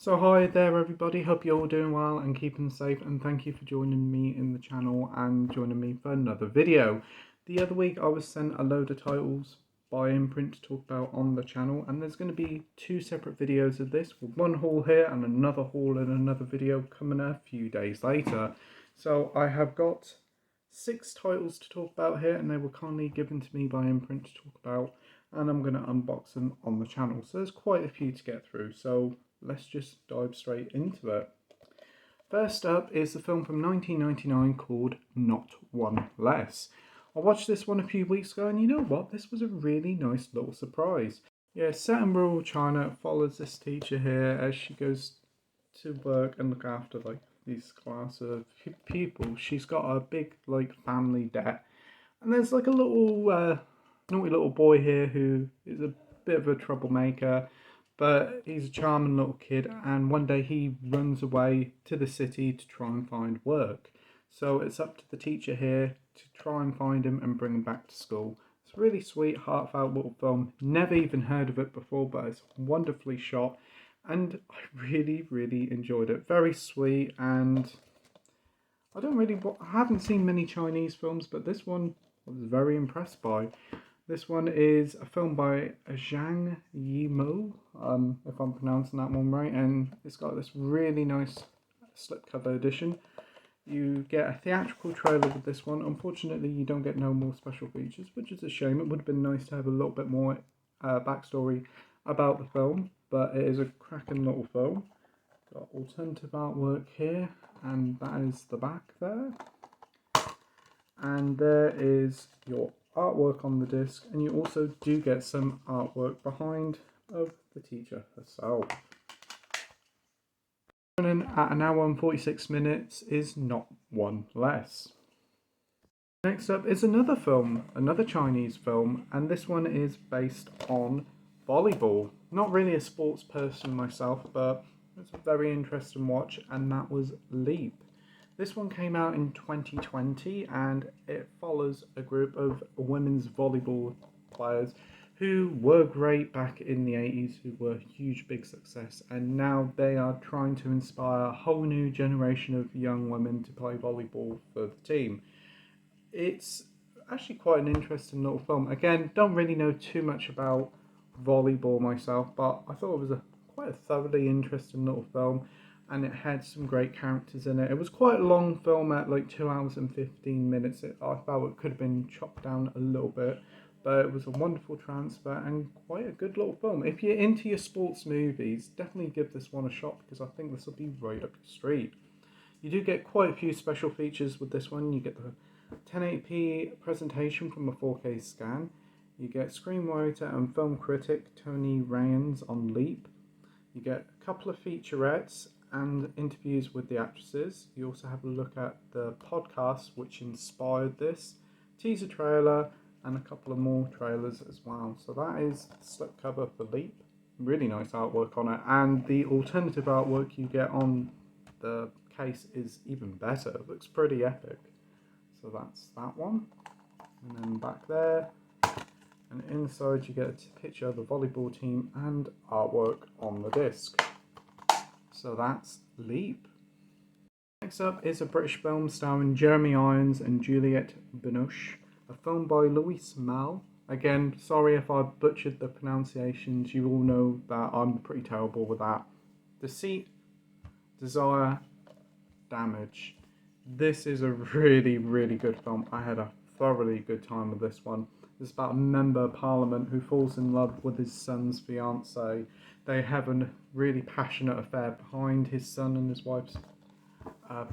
So hi there everybody, hope you're all doing well and keeping safe, and thank you for joining me in the channel and joining me for another video. The other week I was sent a load of titles by Imprint to talk about on the channel, and there's going to be two separate videos of this, with one haul here and another haul in another video coming a few days later. So I have got 6 titles to talk about here, and they were kindly given to me by Imprint to talk about, and I'm going to unbox them on the channel. So there's quite a few to get through, so let's just dive straight into it. First up is the film from 1999 called Not One Less. I watched this one a few weeks ago, and you know what? This was a really nice little surprise. Yeah, set in rural China, it follows this teacher here as she goes to work and look after these class of pupils. She's got a big family debt, and there's a little naughty little boy here who is a bit of a troublemaker, but he's a charming little kid, and one day he runs away to the city to try and find work. So it's up to the teacher here to try and find him and bring him back to school. It's a really sweet, heartfelt little film. Never even heard of it before, but it's wonderfully shot, and I really enjoyed it. Very sweet, and I haven't seen many Chinese films, but this one I was very impressed by. This one is a film by Zhang Yimou, if I'm pronouncing that one right, and it's got this really nice slipcover edition. You get a theatrical trailer with this one. Unfortunately, you don't get no more special features, which is a shame. It would have been nice to have a little bit more backstory about the film, but it is a cracking little film. Got alternative artwork here, and that is the back there. And there is your artwork on the disc, and you also do get some artwork behind of the teacher herself. Running at an hour and 46 minutes is Not One Less. Next up is another film, another Chinese film, and this one is based on volleyball. Not really a sports person myself, but it's a very interesting watch, and that was Leap. This one came out in 2020, and it follows a group of women's volleyball players who were great back in the 80s, who were huge big success, and now they are trying to inspire a whole new generation of young women to play volleyball for the team. It's actually quite an interesting little film. Again, don't really know too much about volleyball myself, but I thought it was quite a thoroughly interesting little film, and it had some great characters in it. It was quite a long film at 2 hours and 15 minutes. I felt it could have been chopped down a little bit, but it was a wonderful transfer and quite a good little film. If you're into your sports movies, definitely give this one a shot, because I think this will be right up your street. You do get quite a few special features with this one. You get the 1080p presentation from a 4K scan. You get screenwriter and film critic Tony Rayans on Leap. You get a couple of featurettes and interviews with the actresses. You also have a look at the podcast which inspired this, teaser trailer, and a couple of more trailers as well. So that is the slipcover for Leap. Really nice artwork on it, and the alternative artwork you get on the case is even better. It looks pretty epic. So that's that one, and then back there and inside you get a picture of the volleyball team and artwork on the disc. So that's Leap. Next up is a British film starring Jeremy Irons and Juliette Binoche, a film by Louis Malle. Again, sorry if I butchered the pronunciations, you all know that I'm pretty terrible with that. Deceit, Desire, Damage. This is a really good film. I had a thoroughly good time with this one. It's about a member of parliament who falls in love with his son's fiancée. They have a really passionate affair behind his son and his wife's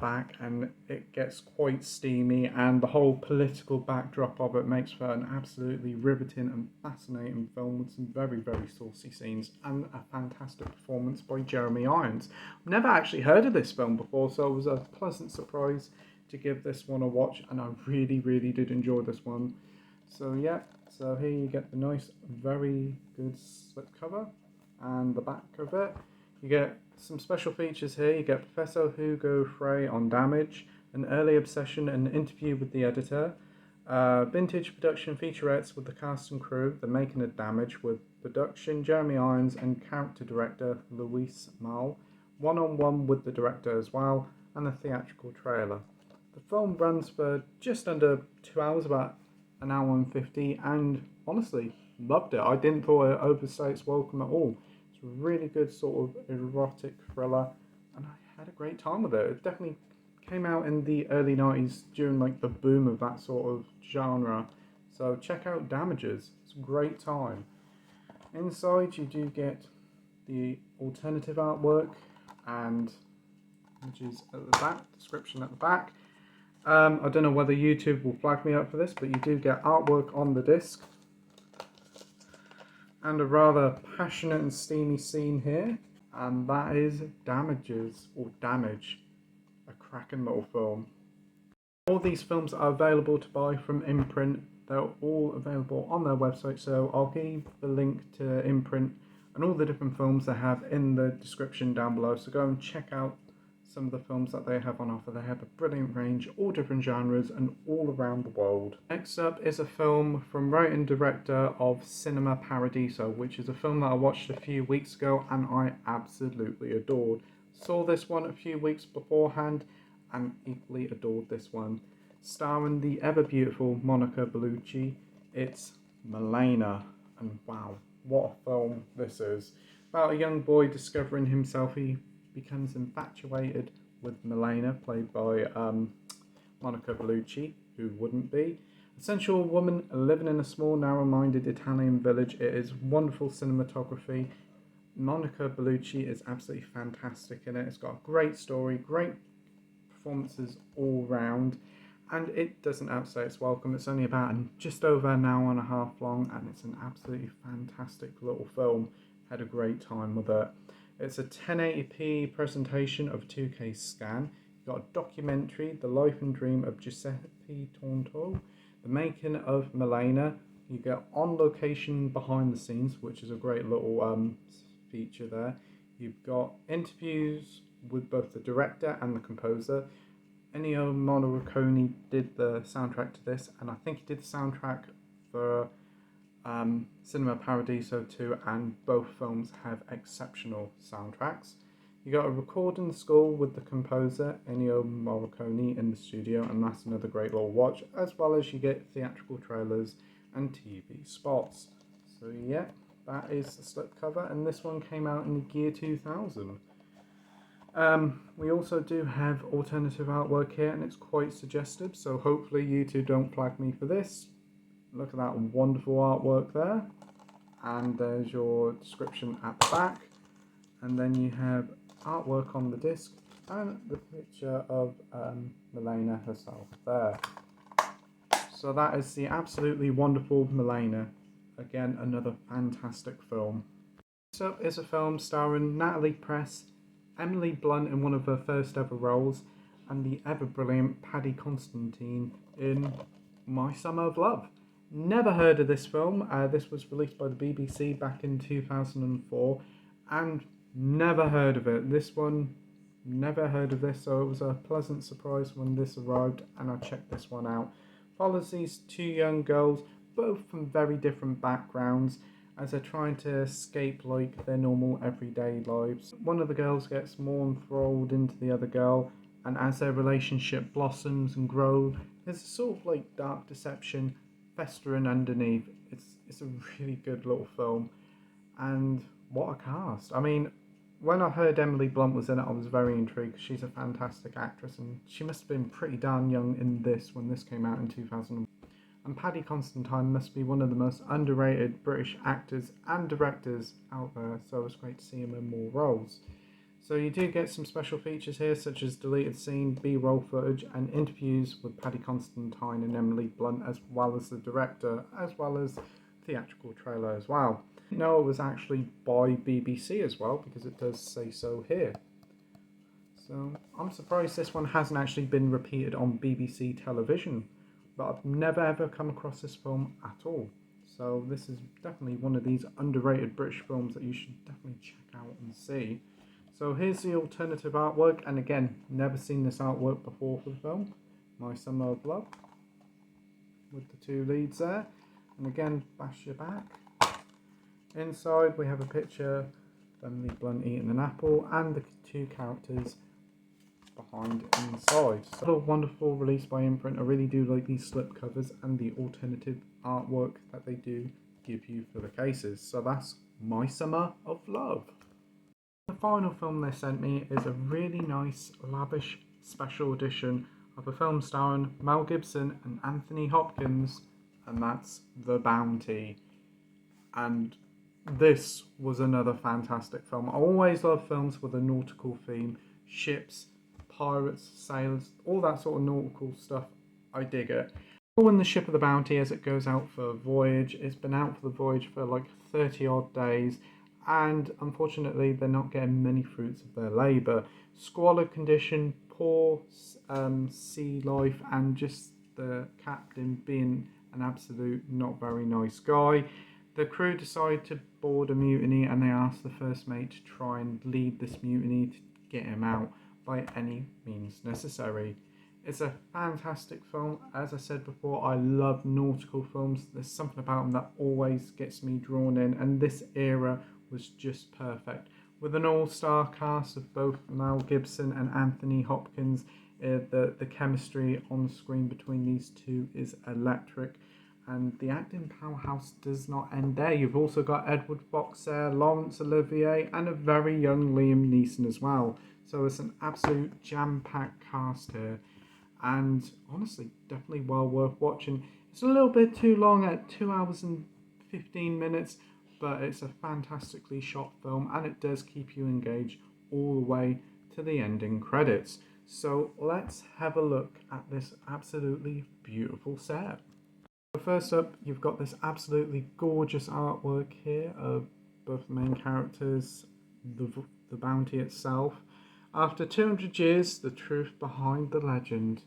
back, and it gets quite steamy, and the whole political backdrop of it makes for an absolutely riveting and fascinating film with some very saucy scenes and a fantastic performance by Jeremy Irons. I've never actually heard of this film before, so it was a pleasant surprise to give this one a watch, and I really did enjoy this one. So yeah, so here you get the nice, very good slipcover and the back of it. You get some special features here. You get Professor Hugo Frey on Damage, an early obsession and interview with the editor, vintage production featurettes with the cast and crew, the making of Damage with production Jeremy Irons and character director Louis Malle, one-on-one with the director as well, and the theatrical trailer. The film runs for just under 2 hours, about an hour and 50, and honestly, loved it. I didn't thought it overstayed its welcome at all. It's a really good sort of erotic thriller, and I had a great time with it. It definitely came out in the early 90s during like the boom of that sort of genre. So check out Damages. It's a great time. Inside you do get the alternative artwork and images at the back, description at the back. I don't know whether YouTube will flag me up for this, but you do get artwork on the disc. And a rather passionate and steamy scene here. And that is Damages, or Damage. A cracking little film. All these films are available to buy from Imprint. They're all available on their website, so I'll give the link to Imprint and all the different films they have in the description down below. So go and check out some of the films that they have on offer. They have a brilliant range, all different genres and all around the world. Next up is a film from writer and director of Cinema Paradiso, which is a film that I watched a few weeks ago and I absolutely adored. Saw this one a few weeks beforehand and equally adored this one. Starring the ever beautiful Monica Bellucci, it's Melina, and wow, what a film this is. About a young boy discovering himself, he becomes infatuated with Melina, played by Monica Bellucci, who wouldn't be. A sensual woman living in a small, narrow-minded Italian village. It is wonderful cinematography. Monica Bellucci is absolutely fantastic in it. It's got a great story, great performances all round, and it doesn't outstay its welcome. It's only about just over an hour and a half long, and it's an absolutely fantastic little film. Had a great time with it. It's a 1080p presentation of a 2K scan. You've got a documentary, The Life and Dream of Giuseppe Tonto, the making of Melina. You get on location behind the scenes, which is a great little feature there. You've got interviews with both the director and the composer. Ennio Morricone did the soundtrack to this, and I think he did the soundtrack for Cinema Paradiso 2, and both films have exceptional soundtracks. You got a recording score with the composer Ennio Morricone in the studio, and that's another great little watch, as well as you get theatrical trailers and TV spots. So yeah, that is the slipcover, and this one came out in the year 2000. We also do have alternative artwork here, and it's quite suggestive, so hopefully YouTube don't flag me for this. Look at that wonderful artwork there, and there's your description at the back, and then you have artwork on the disc and the picture of Melina herself there. So that is the absolutely wonderful Melina. Again, another fantastic film. Next up is a film starring Natalie Press, Emily Blunt in one of her first ever roles, and the ever brilliant Paddy Constantine in My Summer of Love. Never heard of this film. This was released by the BBC back in 2004, and never heard of it. This one, never heard of this, so it was a pleasant surprise when this arrived, and I checked this one out. Follows these two young girls, both from very different backgrounds, as they're trying to escape like their normal everyday lives. One of the girls gets more enthralled into the other girl, and as their relationship blossoms and grows, there's a sort of like dark deception festering underneath. It's a really good little film, and what a cast. I mean, when I heard Emily Blunt was in it, I was very intrigued. She's a fantastic actress, and she must have been pretty darn young in this when this came out in 2000. And Paddy Constantine must be one of the most underrated British actors and directors out there, so it's great to see him in more roles. So you do get some special features here, such as deleted scene, B-roll footage, and interviews with Paddy Constantine and Emily Blunt, as well as the director, as well as theatrical trailer as well. No, it was actually by BBC as well, because it does say so here. So I'm surprised this one hasn't actually been repeated on BBC television, but I've never ever come across this film at all. So this is definitely one of these underrated British films that you should definitely check out and see. So here's the alternative artwork, and again, never seen this artwork before for the film. My Summer of Love, with the two leads there. And again, bash your back. Inside we have a picture Emily Blunt eating an apple, and the two characters behind inside. So a wonderful release by Imprint. I really do like these slip covers and the alternative artwork that they do give you for the cases. So that's My Summer of Love. The final film they sent me is a really nice, lavish special edition of a film starring Mel Gibson and Anthony Hopkins, and that's The Bounty. And this was another fantastic film. I always love films with a nautical theme, ships, pirates, sailors, all that sort of nautical stuff. I dig it. When the ship of the Bounty, as it goes out for a voyage, it's been out for the voyage for like 30 odd days, and unfortunately they're not getting many fruits of their labour. Squalid condition, poor sea life, and just the captain being an absolute not very nice guy. The crew decide to board a mutiny, and they ask the first mate to try and lead this mutiny to get him out by any means necessary. It's a fantastic film. As I said before, I love nautical films. There's something about them that always gets me drawn in, and this era was just perfect. With an all-star cast of both Mel Gibson and Anthony Hopkins, the chemistry on screen between these two is electric. And the acting powerhouse does not end there. You've also got Edward Fox there, Laurence Olivier, and a very young Liam Neeson as well. So it's an absolute jam-packed cast here. And honestly, definitely well worth watching. It's a little bit too long at 2 hours and 15 minutes, but it's a fantastically shot film, and it does keep you engaged all the way to the ending credits. So let's have a look at this absolutely beautiful set. First up, you've got this absolutely gorgeous artwork here of both the main characters, the bounty itself. After 200 years, the truth behind the legend.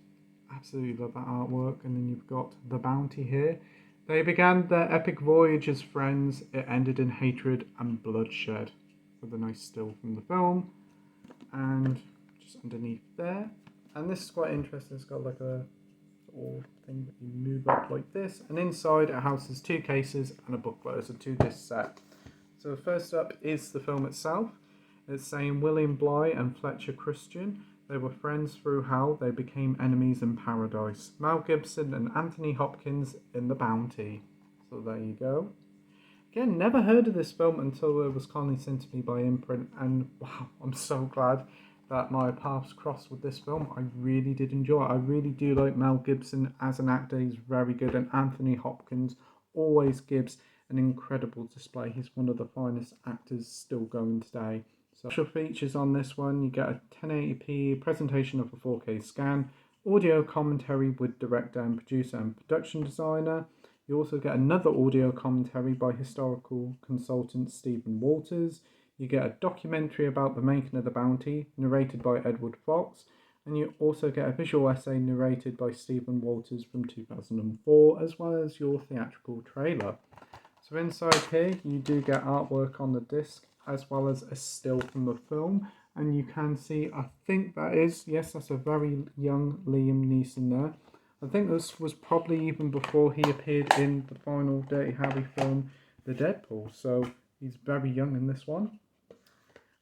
Absolutely love that artwork. And then you've got the bounty here. They began their epic voyage as friends. It ended in hatred and bloodshed. With a nice still from the film. And just underneath there. And this is quite interesting. It's got like a or thing that you move up like this, and inside it houses two cases and a booklet. It's a 2-disc set. So first up is the film itself. It's saying William Bligh and Fletcher Christian, they were friends through hell, they became enemies in paradise. Mel Gibson and Anthony Hopkins in The Bounty. So there you go. Again, never heard of this film until it was kindly sent to me by Imprint, and wow, I'm so glad that my paths crossed with this film. I really did enjoy it. I really do like Mel Gibson as an actor. He's very good, and Anthony Hopkins always gives an incredible display. He's one of the finest actors still going today. So special features on this one, you get a 1080p presentation of a 4K scan, audio commentary with director and producer and production designer. You also get another audio commentary by historical consultant Stephen Walters. You get a documentary about the making of The Bounty, narrated by Edward Fox, and you also get a visual essay narrated by Stephen Walters from 2004, as well as your theatrical trailer. So inside here, you do get artwork on the disc, as well as a still from the film, and you can see, I think that is, yes, that's a very young Liam Neeson there. I think this was probably even before he appeared in the final Dirty Harry film, The Deadpool, so he's very young in this one.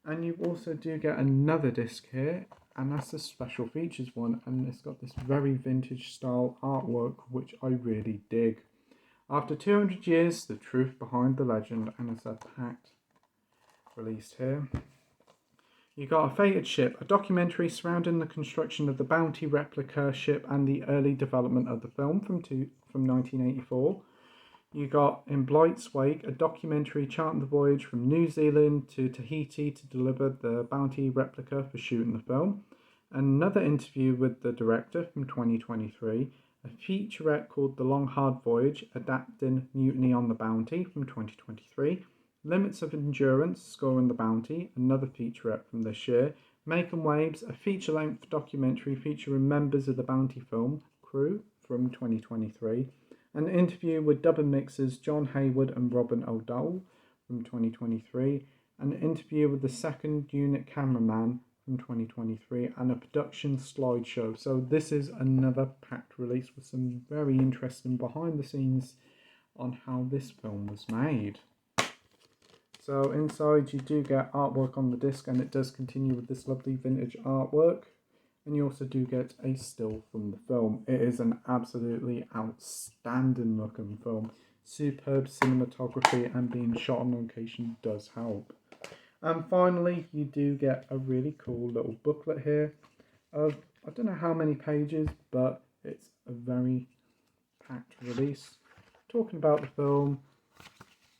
And you also do get another disc here, and that's the special features one, and it's got this very vintage style artwork, which I really dig. After 200 years, the truth behind the legend, and it's a packed released here. You got A Fated Ship, a documentary surrounding the construction of the Bounty replica ship and the early development of the film from 1984. You got In Blight's Wake, a documentary charting the voyage from New Zealand to Tahiti to deliver the Bounty replica for shooting the film. Another interview with the director from 2023. A featurette called The Long Hard Voyage, adapting Mutiny on the Bounty from 2023. Limits of Endurance, scoring the Bounty, another featurette from this year. Making Waves, a feature-length documentary featuring members of the Bounty film crew from 2023. An interview with dubbing mixers John Hayward and Robin O'Dowell from 2023. An interview with the second unit cameraman from 2023. And a production slideshow. So this is another packed release with some very interesting behind the scenes on how this film was made. So inside you do get artwork on the disc, and it does continue with this lovely vintage artwork. And you also do get a still from the film. It is an absolutely outstanding looking film. Superb cinematography, and being shot on location does help. And finally, you do get a really cool little booklet here of, I don't know how many pages, but it's a very packed release, talking about the film,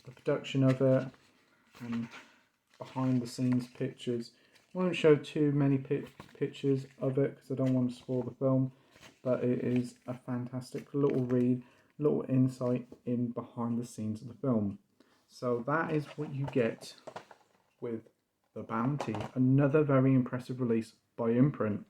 the production of it, and behind the scenes pictures. I won't show too many pictures of it because I don't want to spoil the film, but it is a fantastic little read, little insight in behind the scenes of the film. So that is what you get with The Bounty, another very impressive release by Imprint.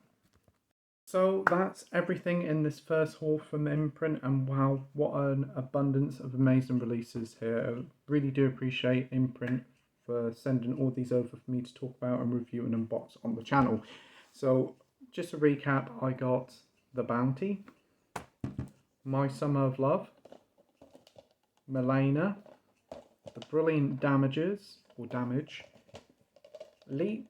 So that's everything in this first haul from Imprint, and wow, what an abundance of amazing releases here. I really do appreciate Imprint for sending all these over for me to talk about and review and unbox on the channel. So just to recap, I got The Bounty, My Summer of Love, Melina, The Brilliant Damage, Leap,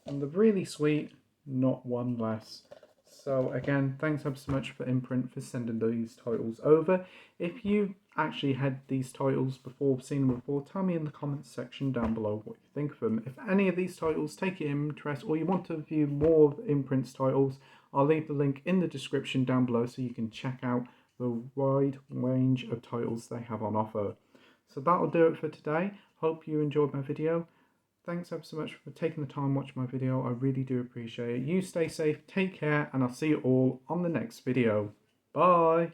and the really sweet Not One Less. So again, thanks ever so much for Imprint for sending these titles over. If you actually had these titles before, seen them before, tell me in the comments section down below what you think of them. If any of these titles take your interest, or you want to view more of Imprint's titles, I'll leave the link in the description down below so you can check out the wide range of titles they have on offer. So that'll do it for today. Hope you enjoyed my video. Thanks ever so much for taking the time to watch my video. I really do appreciate it. You stay safe, take care, and I'll see you all on the next video. Bye!